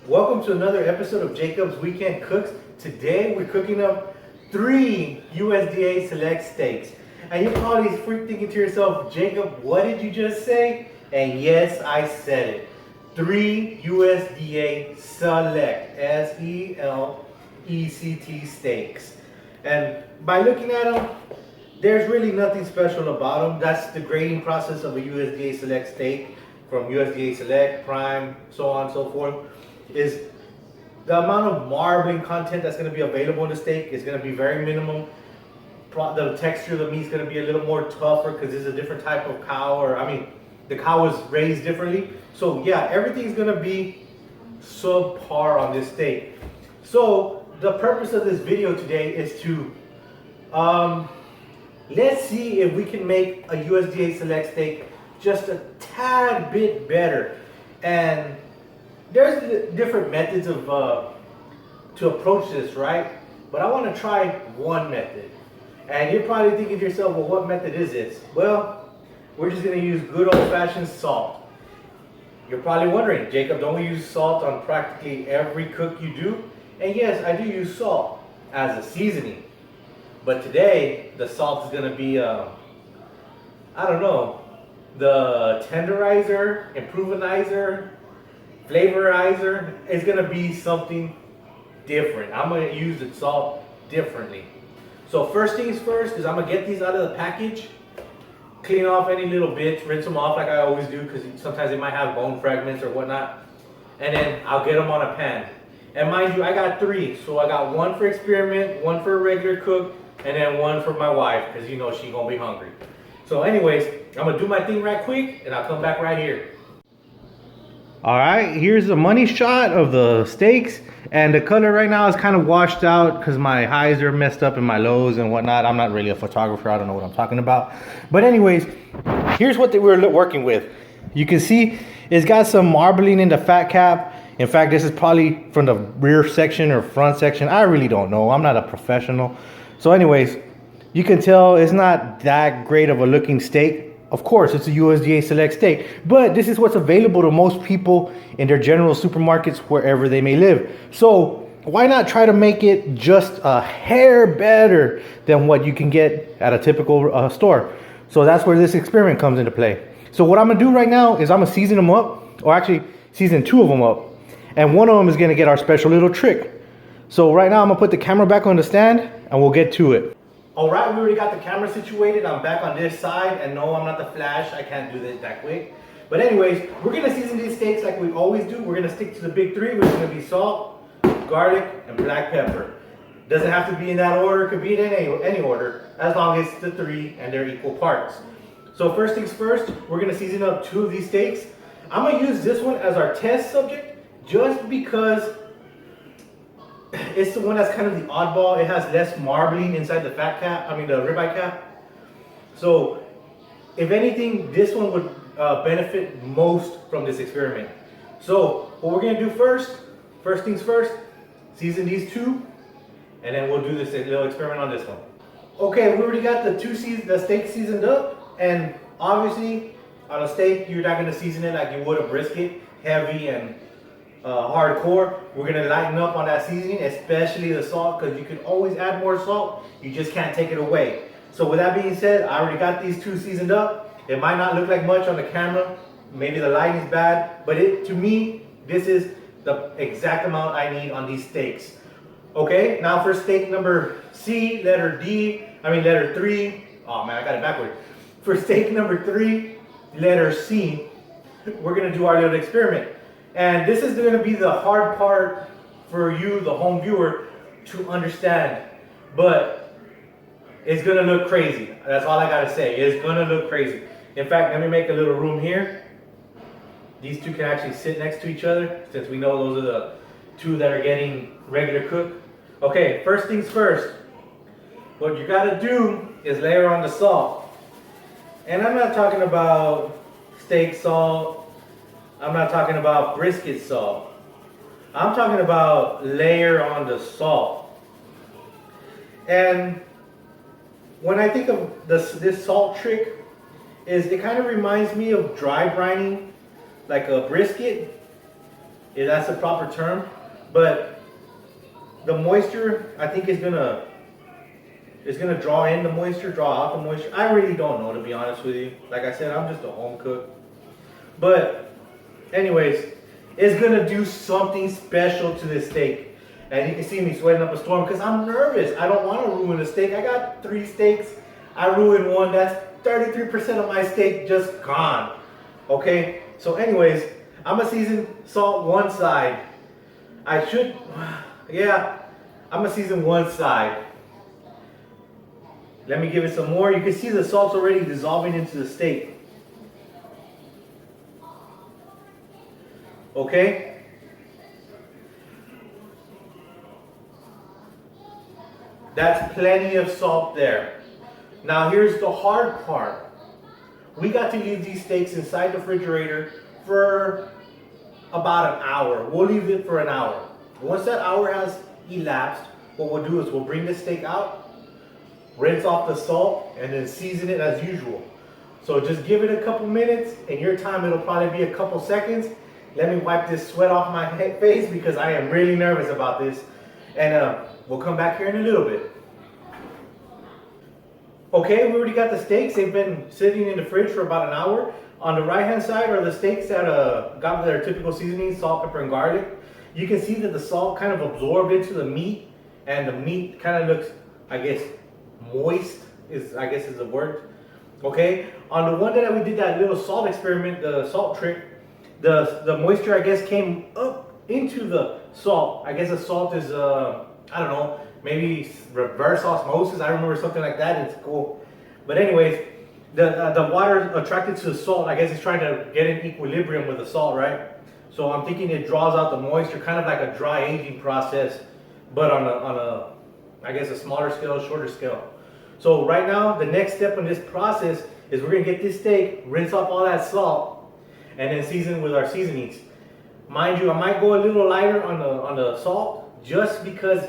Welcome to another episode of Jacob's Weekend Cooks. Today we're cooking up 3 USDA Select Steaks. And you're probably thinking to yourself, Jacob, what did you just say? And yes, I said it. 3 USDA Select, S-E-L-E-C-T steaks. And by looking at them, there's really nothing special about them. That's the grading process of a USDA Select steak from USDA Select, Prime, so on and so forth. Is the amount of marbling content that's going to be available in the steak is going to be very minimum. The texture of the meat is going to be a little more tougher because it's a different type of cow, the cow was raised differently. So yeah, everything's going to be subpar on this steak. So the purpose of this video today is to let's see if we can make a USDA Select steak just a tad bit better. And there's different methods of to approach this, right? But I want to try one method. And you're probably thinking to yourself, well, what method is this? Well, we're just going to use good old-fashioned salt. You're probably wondering, Jacob, don't we use salt on practically every cook you do? And yes, I do use salt as a seasoning. But today, the salt is going to be, the tenderizer, improvenizer, flavorizer is going to be something different. I'm going to use the salt differently. So first things first is I'm going to get these out of the package, clean off any little bits, rinse them off like I always do because sometimes they might have bone fragments or whatnot. And then I'll get them on a pan. And mind you, I got 3. So I got one for experiment, one for a regular cook, and then one for my wife because you know she's going to be hungry. So anyways, I'm going to do my thing right quick and I'll come back right here. Alright, here's the money shot of the steaks, and the color right now is kind of washed out because my highs are messed up and my lows and whatnot. I'm not really a photographer, I don't know what I'm talking about. But anyways, here's what we're working with. You can see it's got some marbling in the fat cap. In fact, this is probably from the rear section or front section. I really don't know, I'm not a professional. So anyways, you can tell it's not that great of a looking steak. Of course, it's a USDA Select steak, but this is what's available to most people in their general supermarkets wherever they may live. So why not try to make it just a hair better than what you can get at a typical store? So that's where this experiment comes into play. So what I'm gonna do right now is I'm gonna season them up, or actually season 2 of them up, and one of them is gonna get our special little trick. So right now I'm gonna put the camera back on the stand and we'll get to it. Alright, we already got the camera situated. I'm back on this side, and no, I'm not the Flash. I can't do this that quick. But anyways, we're going to season these steaks like we always do. We're going to stick to the big 3, which is going to be salt, garlic, and black pepper. Doesn't have to be in that order. It could be in any order, as long as it's the 3 and they're equal parts. So first things first, we're going to season up 2 of these steaks. I'm going to use this one as our test subject just because it's the one that's kind of the oddball. It has less marbling inside the fat cap, the ribeye cap. So if anything, this one would benefit most from this experiment. So what we're gonna do first things first, season these 2, and then we'll do this little experiment on this one. Okay, we already got the steak seasoned up, and obviously on a steak, you're not gonna season it like you would a brisket, heavy and hardcore. We're gonna lighten up on that seasoning, especially the salt, because you can always add more salt, you just can't take it away. So with that being said, I already got these 2 seasoned up. It might not look like much on the camera, maybe the lighting is bad, but to me, this is the exact amount I need on these steaks. Okay, now for steak number C, letter 3, oh man, I got it backward. For steak number 3, letter C, we're gonna do our little experiment. And this is going to be the hard part for you, the home viewer, to understand. But it's going to look crazy. That's all I got to say. It's going to look crazy. In fact, let me make a little room here. These 2 can actually sit next to each other, since we know those are the 2 that are getting regular cook. Okay, first things first. What you got to do is layer on the salt. And I'm not talking about steak salt. I'm not talking about brisket salt. I'm talking about layer on the salt. And when I think of this salt trick, it kind of reminds me of dry brining, like a brisket. if that's the proper term. But the moisture, I think, is gonna draw in the moisture, draw out the moisture. I really don't know, to be honest with you. Like I said, I'm just a home cook. But anyways, it's gonna do something special to this steak. And you can see me sweating up a storm because I'm nervous. I don't want to ruin the steak. I got 3 steaks. I ruined one. That's 33% of my steak just gone. Okay? So anyways, I'm gonna season salt one side. I'm gonna season one side. Let me give it some more. You can see the salt's already dissolving into the steak. Okay? That's plenty of salt there. Now here's the hard part. We got to leave these steaks inside the refrigerator for about an hour. We'll leave it for an hour. Once that hour has elapsed, what we'll do is we'll bring the steak out, rinse off the salt, and then season it as usual. So just give it a couple minutes. In your time, it'll probably be a couple seconds. Let me wipe this sweat off my face because I am really nervous about this. And we'll come back here in a little bit. Okay, we already got the steaks. They've been sitting in the fridge for about an hour. On the right hand side are the steaks that got their typical seasoning, salt, pepper, and garlic. You can see that the salt kind of absorbed into the meat, and the meat kind of looks, I guess, moist is the word. Okay, on the one that we did that little salt experiment, the salt trick, the moisture, I guess, came up into the salt. I guess the salt is I don't know, maybe reverse osmosis. I remember something like that. It's cool. But anyways, the water attracted to the salt, I guess it's trying to get in equilibrium with the salt, right? So I'm thinking it draws out the moisture, kind of like a dry aging process, but on a I guess a smaller scale, shorter scale. So right now, the next step in this process is we're gonna get this steak, rinse off all that salt, and then season with our seasonings. Mind you, I might go a little lighter on the salt, just because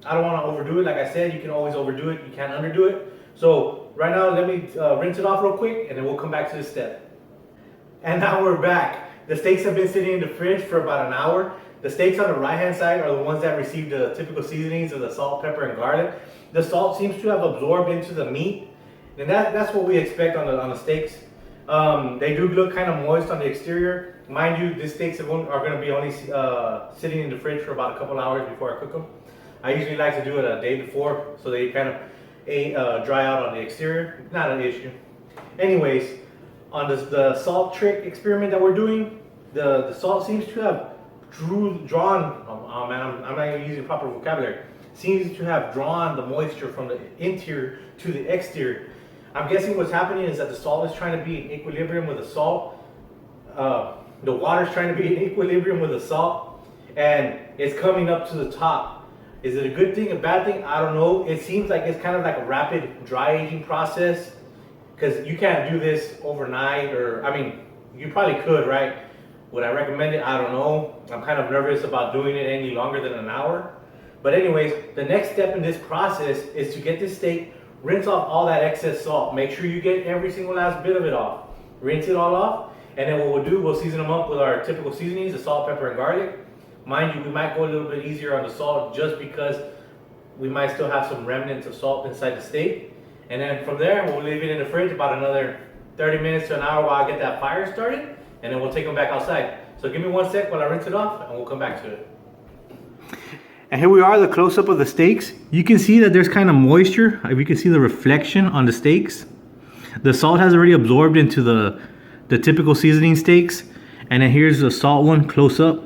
I don't want to overdo it. Like I said, you can always overdo it, you can't underdo it. So right now, let me rinse it off real quick, and then we'll come back to this step. And now we're back. The steaks have been sitting in the fridge for about an hour. The steaks on the right hand side are the ones that received the typical seasonings of the salt, pepper, and garlic. The salt seems to have absorbed into the meat, and that's what we expect on the steaks. They do look kind of moist on the exterior. Mind you, these steaks are going to be only sitting in the fridge for about a couple hours before I cook them. I usually like to do it a day before, so they kind of dry out on the exterior. Not an issue. Anyways, on the salt trick experiment that we're doing, the salt seems to have drawn. Oh man, I'm not even using proper vocabulary. Seems to have drawn the moisture from the interior to the exterior. I'm guessing what's happening is that the salt is trying to be in equilibrium with the salt. The water's trying to be in equilibrium with the salt, and it's coming up to the top. Is it a good thing, a bad thing? I don't know. It seems like it's kind of like a rapid dry aging process, because you can't do this overnight, or I mean, you probably could, right? Would I recommend it? I don't know. I'm kind of nervous about doing it any longer than an hour. But anyways, the next step in this process is to get this steak, rinse off all that excess salt. Make sure you get every single last bit of it off. Rinse it all off, and then what we'll do, we'll season them up with our typical seasonings, the salt, pepper, and garlic. Mind you, we might go a little bit easier on the salt just because we might still have some remnants of salt inside the steak. And then from there, we'll leave it in the fridge about another 30 minutes to an hour while I get that fire started, and then we'll take them back outside. So give me 1 sec while I rinse it off, and we'll come back to it. And here we are, the close-up of the steaks. You can see that there's kind of moisture. You can see the reflection on the steaks. The salt has already absorbed into the typical seasoning steaks. And then here's the salt one close up.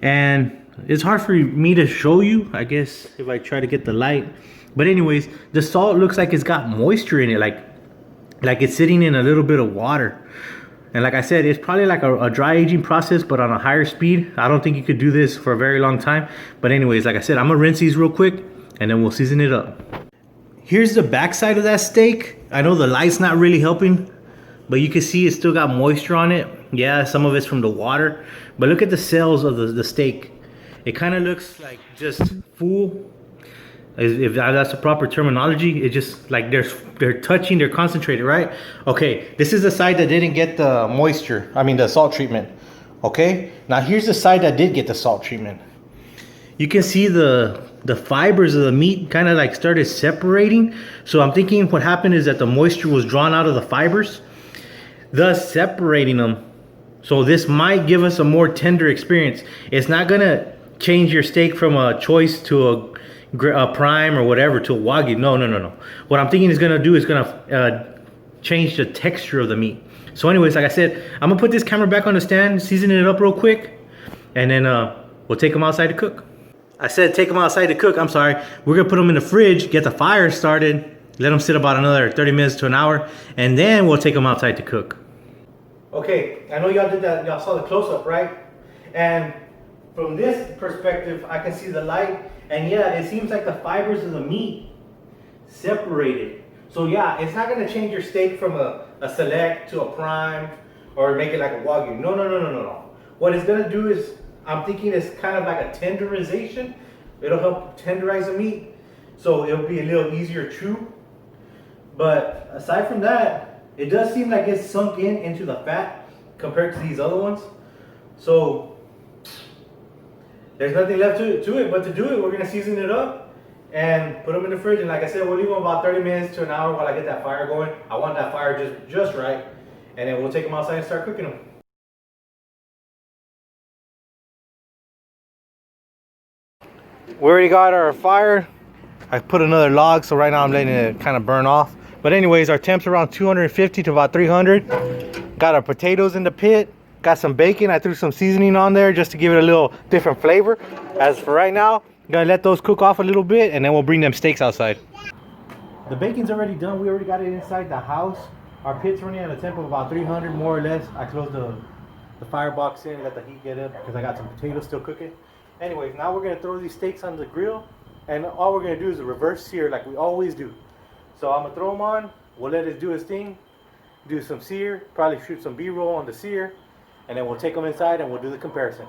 And it's hard for me to show you, I guess, if I try to get the light. But anyways, the salt looks like it's got moisture in it, like it's sitting in a little bit of water. And like I said, it's probably like a dry aging process, but on a higher speed. I don't think you could do this for a very long time. But anyways, like I said, I'm gonna rinse these real quick, and then we'll season it up. Here's the back side of that steak. I know the light's not really helping, but you can see it's still got moisture on it. Yeah, some of it's from the water. But look at the cells of the steak. It kind of looks like just full. If that's the proper terminology, it's just like they're touching, they're concentrated, right? Okay, this is the side that didn't get the moisture, I mean the salt treatment. Okay, now here's the side that did get the salt treatment. You can see the fibers of the meat kind of like started separating. So I'm thinking what happened is that the moisture was drawn out of the fibers, thus separating them. So this might give us a more tender experience. It's not gonna change your steak from a choice to a prime or whatever to a wagyu. No. What I'm thinking is gonna do is gonna change the texture of the meat. So anyways, like I said, I'm gonna put this camera back on the stand, season it up real quick, and then we'll take them outside to cook. I said take them outside to cook, I'm sorry. We're gonna put them in the fridge, get the fire started, let them sit about another 30 minutes to an hour, and then we'll take them outside to cook. Okay, I know y'all did that, y'all saw the close-up, right? And from this perspective, I can see the light, and yeah, it seems like the fibers of the meat separated. So yeah, it's not gonna change your steak from a select to a prime, or make it like a wagyu. No. What it's gonna do is, I'm thinking it's kind of like a tenderization. It'll help tenderize the meat, so it'll be a little easier to chew. But aside from that, it does seem like it's sunk into the fat compared to these other ones. So there's nothing left to it but to do it. We're gonna season it up and put them in the fridge. And like I said, we'll leave them about 30 minutes to an hour while I get that fire going. I want that fire just right. And then we'll take them outside and start cooking them. We already got our fire. I put another log, so right now I'm letting it kind of burn off. But anyways, our temp's around 250 to about 300. Got our potatoes in the pit. Got some bacon. I threw some seasoning on there just to give it a little different flavor. As for right now, I'm gonna let those cook off a little bit, and then we'll bring them steaks outside. The bacon's already done. We already got it inside the house. Our pit's running at a temp of about 300 more or less. I closed the firebox in, let the heat get up because I got some potatoes still cooking. Anyways, now we're gonna throw these steaks on the grill, and all we're gonna do is a reverse sear like we always do. So I'm gonna throw them on, we'll let it do its thing, do some sear, probably shoot some B-roll on the sear, and then we'll take them inside and we'll do the comparison.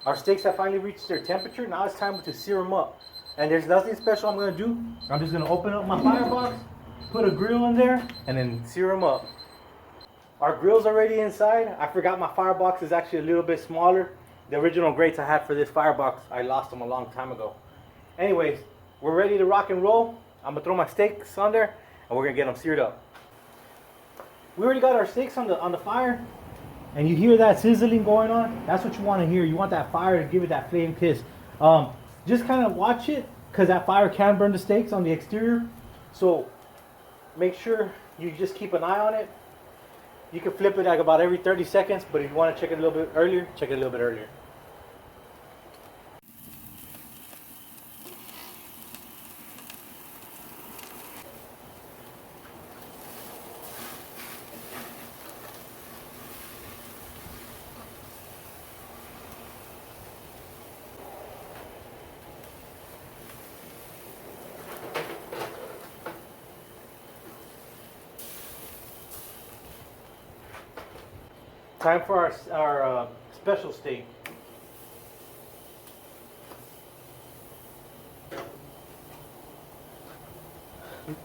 Our steaks have finally reached their temperature. Now it's time to sear them up. And there's nothing special I'm gonna do. I'm just gonna open up my firebox, put a grill in there, and then sear them up. Our grill's already inside. I forgot my firebox is actually a little bit smaller. The original grates I had for this firebox, I lost them a long time ago. Anyways, we're ready to rock and roll. I'm gonna throw my steaks on there, and we're gonna get them seared up. We already got our steaks on the fire. And you hear that sizzling going on? That's what you want to hear. You want that fire to give it that flame kiss. Just kind of watch it, because that fire can burn the steaks on the exterior. So make sure you just keep an eye on it. You can flip it like about every 30 seconds, but if you want to check it a little bit earlier, check it a little bit earlier. Time for our special steak.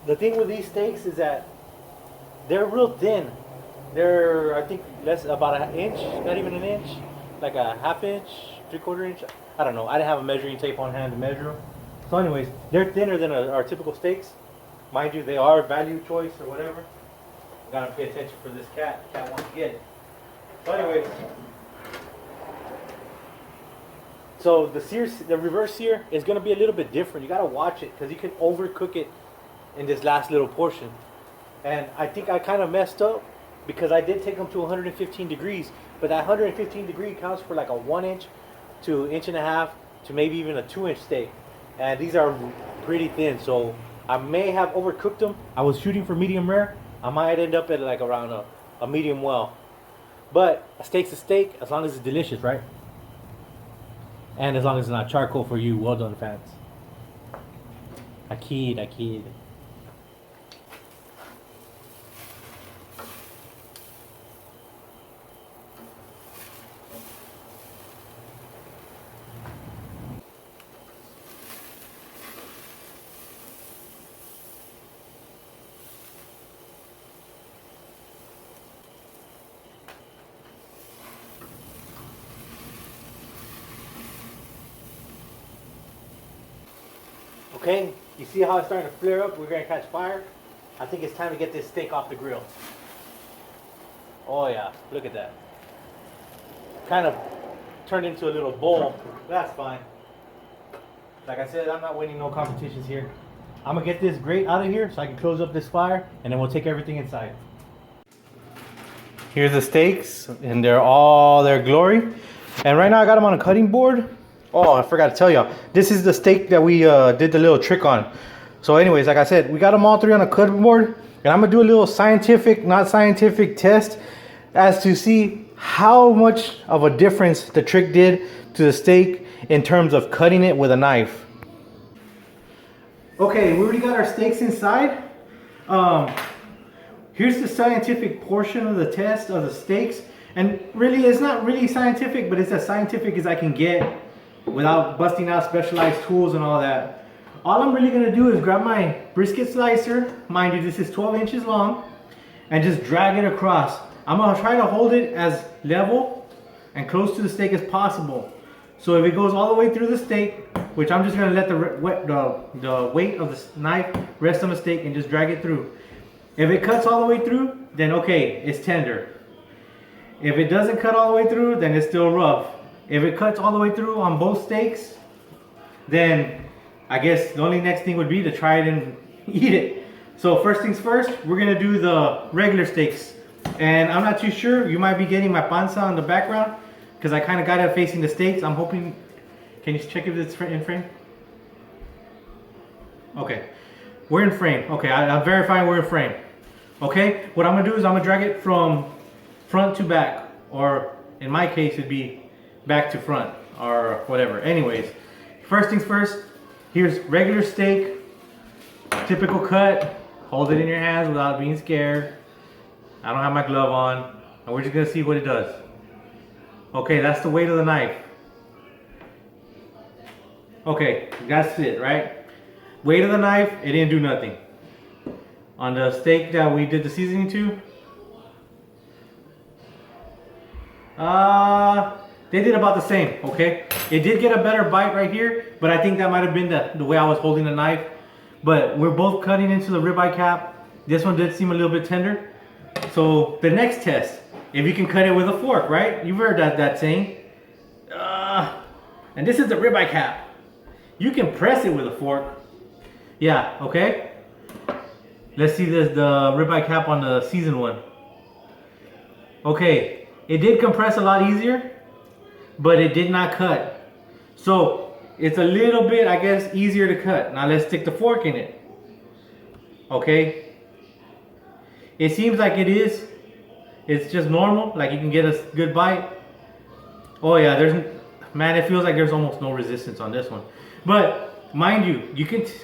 The thing with these steaks is that they're real thin. They're, I think, about an inch, not even an inch, like a half inch, 3/4 inch. I don't know. I didn't have a measuring tape on hand to measure them. So anyways, they're thinner than our typical steaks. Mind you, they are value choice or whatever. Gotta pay attention for this cat. The cat wants to get it. So anyways, so the reverse sear is going to be a little bit different. You got to watch it because you can overcook it in this last little portion. And I think I kind of messed up because I did take them to 115 degrees, but that 115 degree counts for like a 1 inch to 1.5 inches to maybe even a 2 inch steak. And these are pretty thin, so I may have overcooked them. I was shooting for medium rare. I might end up at like around a medium well. But a steak's a steak as long as it's delicious, right? And as long as it's not charcoal for you well done fans. Akid. Okay, you see how it's starting to flare up? We're gonna catch fire. I think it's time to get this steak off the grill. Oh yeah, look at that. Kind of turned into a little bowl. That's fine. Like I said, I'm not winning no competitions here. I'm gonna get this grate out of here so I can close up this fire, and then we'll take everything inside. Here's the steaks in all their glory. And right now I got them on a cutting board. Oh, I forgot to tell y'all. This is the steak that we did the little trick on. So anyways, like I said, we got them all three on a cutting board. And I'm gonna do a little scientific, not scientific test as to see how much of a difference the trick did to the steak in terms of cutting it with a knife. Okay, we already got our steaks inside. Here's the scientific portion of the test of the steaks. And really, it's not really scientific, but it's as scientific as I can get without busting out specialized tools and all that. All I'm really gonna do is grab my brisket slicer. Mind you, this is 12 inches long, and just drag it across. I'm gonna try to hold it as level and close to the steak as possible. So if it goes all the way through the steak, which I'm just gonna let the weight of the knife rest on the steak and just drag it through. If it cuts all the way through, then okay, it's tender. If it doesn't cut all the way through, then it's still rough. If it cuts all the way through on both steaks, then I guess the only next thing would be to try it and eat it. So first things first, we're gonna do the regular steaks. And I'm not too sure, you might be getting my panza in the background because I kind of got it facing the steaks. I'm hoping, can you check if it's in frame? Okay, we're in frame. Okay, I'm verifying we're in frame. Okay, what I'm gonna do is I'm gonna drag it from front to back, or in my case it'd be back to front or whatever. Anyways, first things first, here's regular steak, typical cut. Hold it in your hands without being scared. I don't have my glove on, and we're just gonna see what it does. Okay, that's the weight of the knife. Okay, that's it, right? Weight of the knife, it didn't do nothing. On the steak that we did the seasoning to, they did about the same, okay? It did get a better bite right here, but I think that might have been the way I was holding the knife. But we're both cutting into the ribeye cap. This one did seem a little bit tender. So the next test, if you can cut it with a fork, right? You've heard that saying. And this is the ribeye cap. You can press it with a fork. Yeah, okay. Let's see the ribeye cap on the seasoned one. Okay, it did compress a lot easier, but it did not cut. So it's a little bit, I guess, easier to cut. Now let's stick the fork in it. Okay. It seems like it is. It's just normal, like you can get a good bite. Oh yeah, man, it feels like there's almost no resistance on this one. But mind you,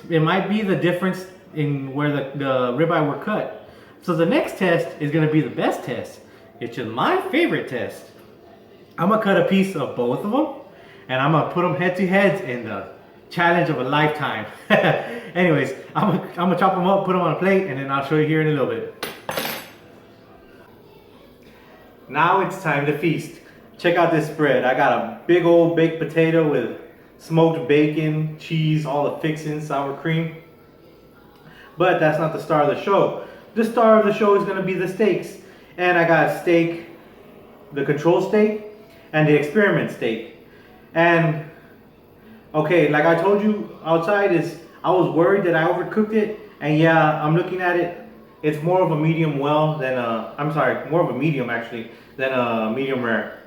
it might be the difference in where the ribeye were cut. So the next test is gonna be the best test. It's just my favorite test. I'm gonna cut a piece of both of them, and I'm gonna put them head to head in the challenge of a lifetime. Anyways, I'm gonna chop them up, put them on a plate, and then I'll show you here in a little bit. Now it's time to feast. Check out this spread. I got a big old baked potato with smoked bacon, cheese, all the fixings, sour cream. But that's not the star of the show. The star of the show is gonna be the steaks. And I got steak, the control steak, and the experiment steak. And okay, like I told you outside, I was worried that I overcooked it. And yeah, I'm looking at it. It's more of a medium well than more of a medium actually than a medium rare.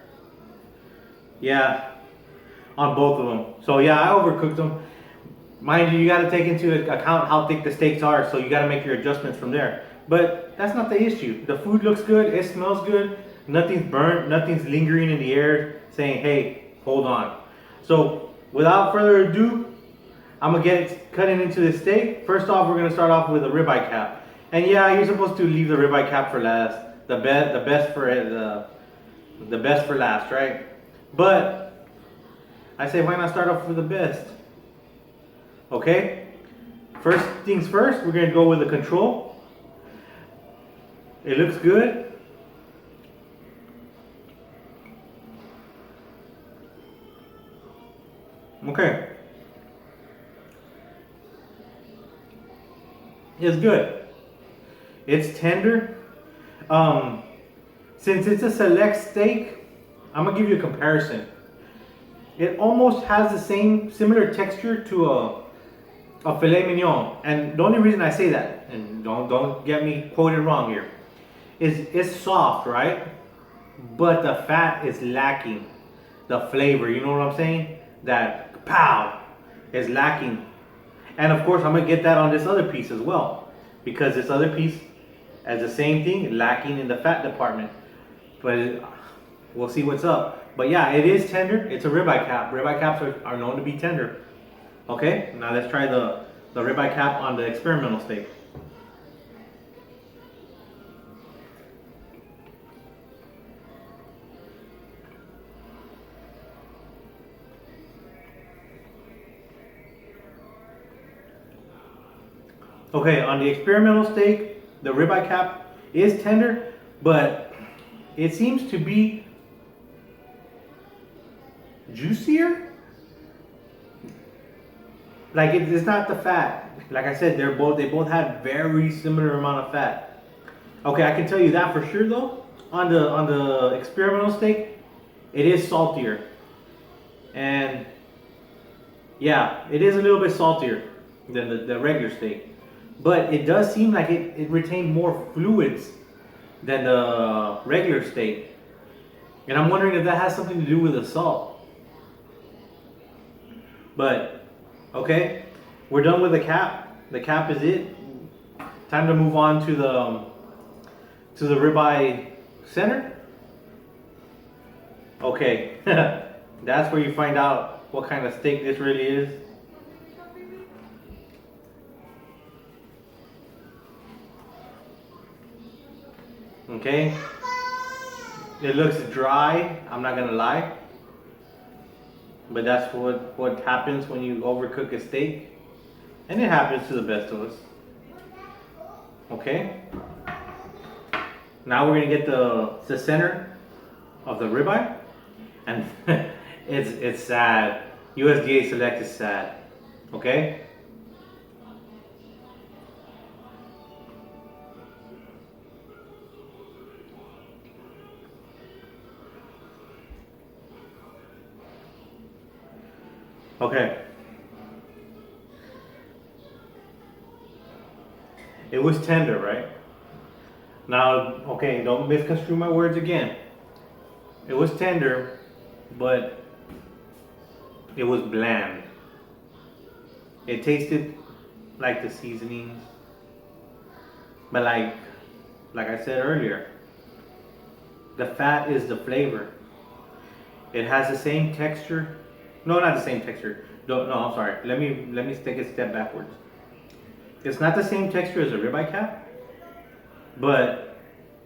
Yeah, on both of them. So yeah, I overcooked them. Mind you, you got to take into account how thick the steaks are, so you got to make your adjustments from there. But that's not the issue. The food looks good, it smells good, nothing's burnt, nothing's lingering in the air saying, hey, hold on. So without further ado, I'm gonna get cutting into this steak. First off, we're gonna start off with a ribeye cap. And yeah, you're supposed to leave the ribeye cap for last. The best for last, right? But I say, why not start off with the best? Okay. First things first, we're gonna go with the control. It looks good. Okay. is good. It's tender. Since it's a select steak, I'm gonna give you a comparison. It almost has the same similar texture to a filet mignon. And the only reason I say that, and don't get me quoted wrong here, is it's soft, right? But the fat is lacking the flavor. You know what I'm saying? That pow is lacking. And of course, I'm gonna get that on this other piece as well, because this other piece has the same thing, lacking in the fat department. But we'll see what's up. But yeah, it is tender. It's a ribeye cap. Ribeye caps are known to be tender. Okay, now let's try the ribeye cap on the experimental steak. Okay, on the experimental steak, the ribeye cap is tender, but it seems to be juicier. Like it's not the fat. Like I said, they both have very similar amount of fat. Okay, I can tell you that for sure though. On the experimental steak, it is saltier, and yeah, it is a little bit saltier than the regular steak. But it does seem like it retained more fluids than the regular steak. And I'm wondering if that has something to do with the salt. But, okay, we're done with the cap. The cap is it. Time to move on to the ribeye center. Okay, that's where you find out what kind of steak this really is. Okay, it looks dry, I'm not gonna lie, but that's what happens when you overcook a steak, and it happens to the best of us. Okay, now we're gonna get the center of the ribeye, and it's sad. USDA Select is sad. Okay. Okay. It was tender, right? Now, okay, don't misconstrue my words again. It was tender, but it was bland. It tasted like the seasonings, but like I said earlier, the fat is the flavor. It has the same texture. No, not the same texture. No, I'm sorry. Let me take a step backwards. It's not the same texture as a ribeye cap, but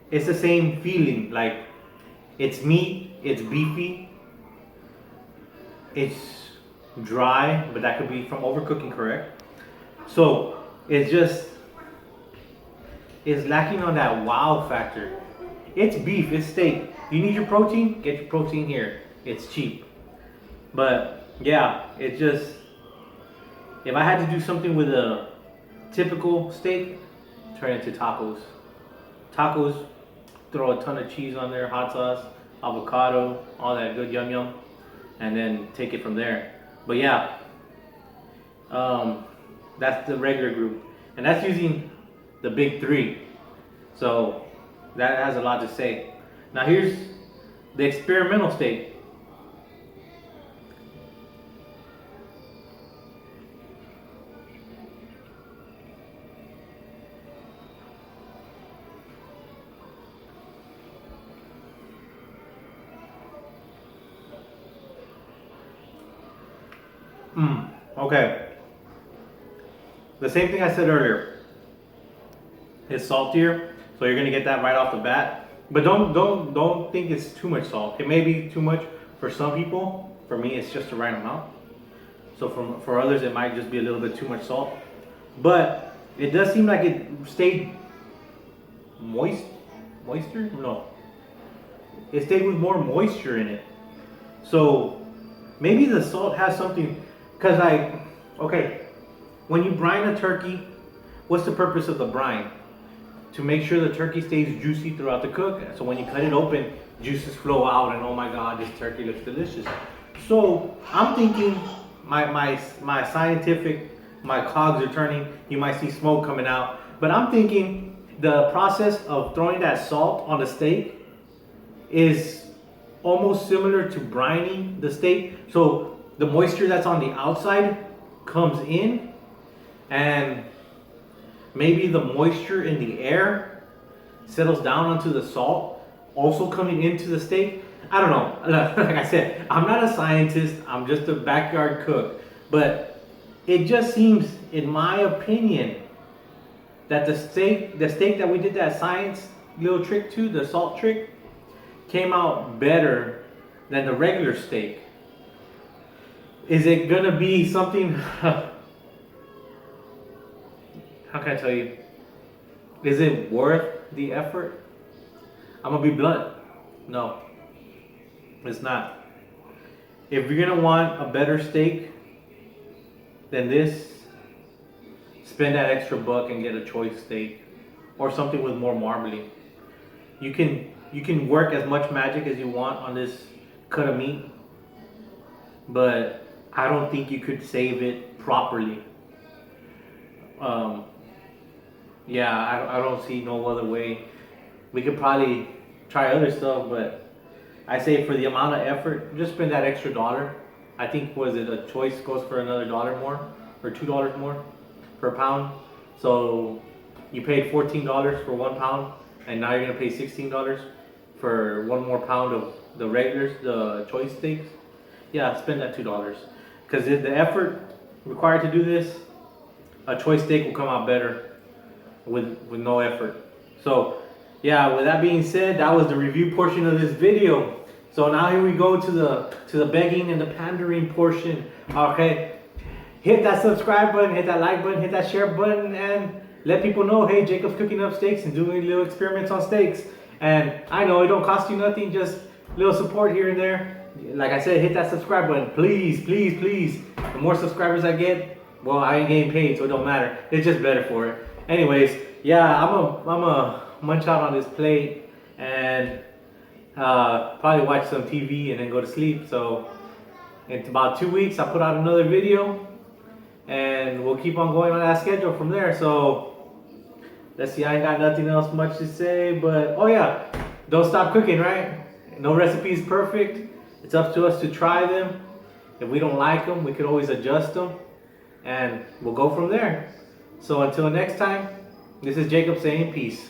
it's the same feeling. Like it's meat, it's beefy, it's dry, but that could be from overcooking, correct? So it's lacking on that wow factor. It's beef, it's steak. You need your protein, get your protein here. It's cheap. But yeah, it just, if I had to do something with a typical steak, turn it to tacos. Tacos, throw a ton of cheese on there, hot sauce, avocado, all that good yum yum, and then take it from there. But yeah, that's the regular group, and that's using the big three. So that has a lot to say. Now here's the experimental steak. Okay. The same thing I said earlier. It's saltier, so you're gonna get that right off the bat. But don't think it's too much salt. It may be too much for some people. For me, it's just the right amount. So for others, it might just be a little bit too much salt. But it does seem like it stayed moisture? No. It stayed with more moisture in it. So maybe the salt has something. Because okay, when you brine a turkey, what's the purpose of the brine? To make sure the turkey stays juicy throughout the cook. So when you cut it open, juices flow out, and oh my God, this turkey looks delicious. So I'm thinking, my scientific, my cogs are turning. You might see smoke coming out, but I'm thinking the process of throwing that salt on the steak is almost similar to brining the steak. So the moisture that's on the outside comes in, and maybe the moisture in the air settles down onto the salt, also coming into the steak. I don't know. Like I said, I'm not a scientist. I'm just a backyard cook. But it just seems, in my opinion, that the steak that we did that science little trick to, the salt trick, came out better than the regular steak. Is it gonna be something? How can I tell you? Is it worth the effort? I'm gonna be blunt. No, it's not. If you're gonna want a better steak than this, spend that extra buck and get a choice steak or something with more marbling. You can work as much magic as you want on this cut of meat, but I don't think you could save it properly. Yeah, I don't see no other way. We could probably try other stuff, but I say for the amount of effort, just spend that extra $1. I think, was it a choice goes for another $1 more or $2 more per pound. So you paid $14 for 1 pound, and now you're gonna pay $16 for 1 more pound of the regulars, the choice steaks. Yeah, spend that $2, because the effort required to do this, a choice steak will come out better with no effort. So yeah, with that being said, that was the review portion of this video. So now here we go to the begging and the pandering portion. Okay, hit that subscribe button, hit that like button, hit that share button, and let people know, hey, Jacob's cooking up steaks and doing little experiments on steaks. And I know it don't cost you nothing, just little support here and there. Like I said, hit that subscribe button, please, please, please. The more subscribers I get, well, I ain't getting paid, so it don't matter. It's just better for it. Anyways, yeah, I'm a munch out on this plate and probably watch some TV and then go to sleep. So in about 2 weeks, I'll put out another video, and we'll keep on going on that schedule from there. So let's see, I ain't got nothing else much to say, but oh yeah, don't stop cooking, right? No recipe is perfect. It's up to us to try them. If we don't like them, we could always adjust them, and we'll go from there. So until next time, this is Jacob saying peace.